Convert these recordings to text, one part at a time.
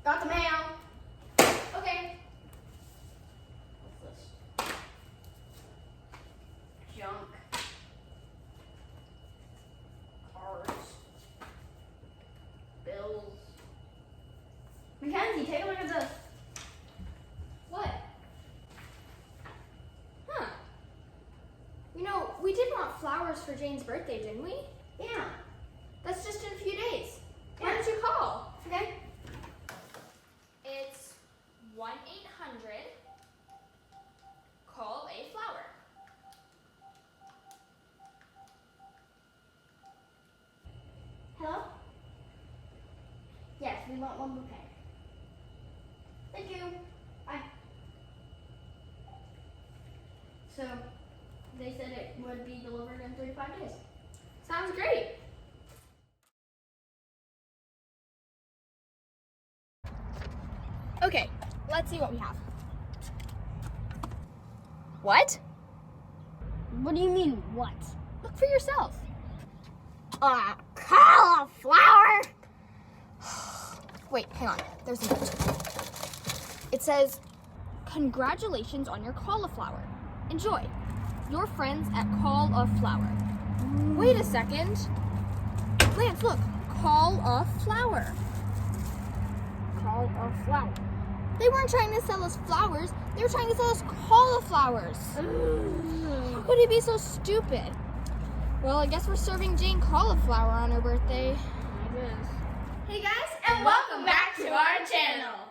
Got the mail. Okay. What's this? Junk. Cards. Bills. Mackenzie, take a look at this. What? Huh. You know, we did want flowers for Jane's birthday, didn't we? Yeah. That's just in a few days. Why don't you call? Okay. It's 1-800-CALL-A-FLOWER. Hello? Yes, we want one bouquet. Thank you. Bye. So, they said it would be delivered in 35 days. Sounds great. Okay, let's see what we have. What? What do you mean, what? Look for yourself. Cauliflower! Wait, hang on. There's a note. It says, "Congratulations on your cauliflower. Enjoy. Your friends at Call of Flower." Wait a second. Lance, look. Call of Flower. Call of Flower. They weren't trying to sell us flowers. They were trying to sell us cauliflowers. How could he be so stupid? Well, I guess we're serving Jane cauliflower on her birthday. I guess. Hey guys, and welcome back to our channel.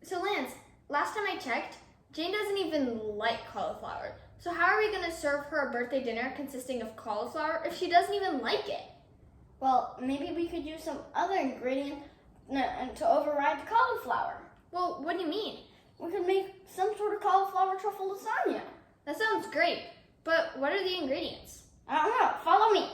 So Lance, last time I checked, Jane doesn't even like cauliflower. So how are we going to serve her a birthday dinner consisting of cauliflower if she doesn't even like it? Well, maybe we could use some other ingredient to override the cauliflower. Well, what do you mean? We could make some sort of cauliflower truffle lasagna. That sounds great, but what are the ingredients? I don't know. Follow me.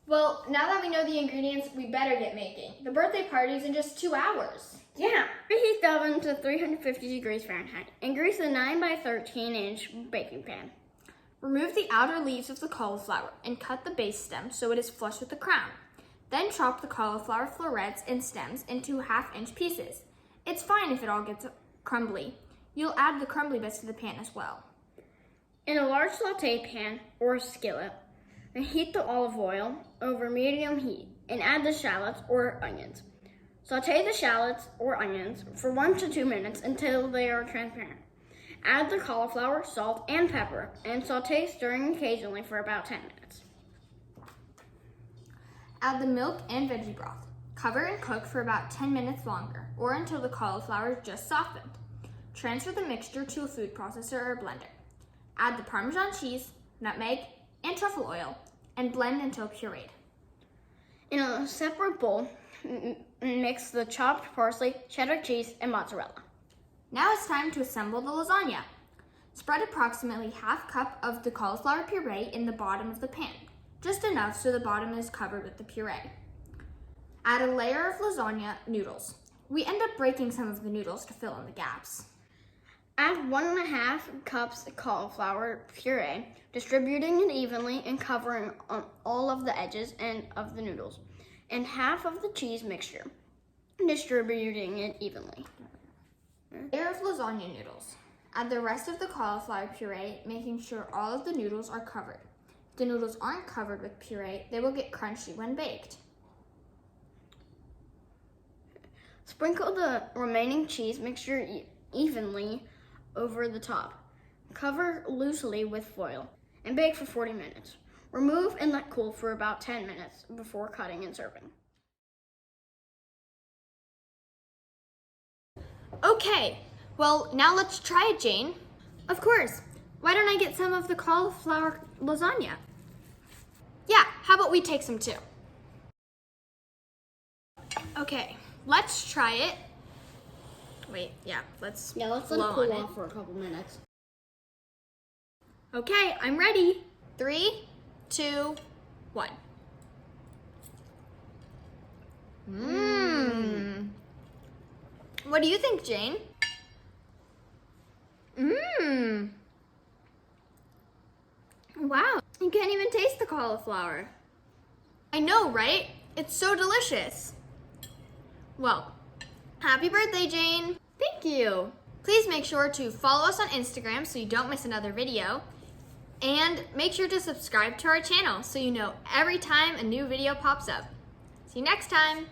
Well, now that we know the ingredients, we better get making. The birthday party's in just 2 hours. Yeah. Preheat the oven to 350 degrees Fahrenheit and grease a 9 by 13 inch baking pan. Remove the outer leaves of the cauliflower and cut the base stem so it is flush with the crown. Then chop the cauliflower florets and stems into 1/2 inch pieces. It's fine if it all gets crumbly. You'll add the crumbly bits to the pan as well. In a large sauté pan or skillet, heat the olive oil over medium heat and add the shallots or onions. Sauté the shallots or onions for 1 to 2 minutes until they are transparent. Add the cauliflower, salt, and pepper and sauté, stirring occasionally for about 10 minutes. Add the milk and veggie broth. Cover and cook for about 10 minutes longer or until the cauliflower is just softened. Transfer the mixture to a food processor or blender. Add the Parmesan cheese, nutmeg, and truffle oil and blend until pureed. In a separate bowl, mix the chopped parsley, cheddar cheese, and mozzarella. Now it's time to assemble the lasagna. Spread approximately 1/2 cup of the cauliflower puree in the bottom of the pan, just enough so the bottom is covered with the puree. Add a layer of lasagna noodles. We end up breaking some of the noodles to fill in the gaps. Add 1.5 cups of cauliflower puree, distributing it evenly and covering on all of the edges and of the noodles, and half of the cheese mixture, distributing it evenly. Layer of lasagna noodles. Add the rest of the cauliflower puree, making sure all of the noodles are covered. If the noodles aren't covered with puree, they will get crunchy when baked. Sprinkle the remaining cheese mixture evenly over the top. Cover loosely with foil and bake for 40 minutes. Remove and let cool for about 10 minutes before cutting and serving. Okay, well, now let's try it, Jane. Of course. Why don't I get some of the cauliflower lasagna? Yeah, how about we take some too? Okay, let's try it. Wait, yeah, let's let it cool off for a couple minutes. Okay, I'm ready. 3, 2, 1. Mmm. What do you think, Jane? Mmm. Wow, you can't even taste the cauliflower. I know, right? It's so delicious. Well, happy birthday, Jane. Thank you. Please make sure to follow us on Instagram so you don't miss another video. And make sure to subscribe to our channel so you know every time a new video pops up. See you next time.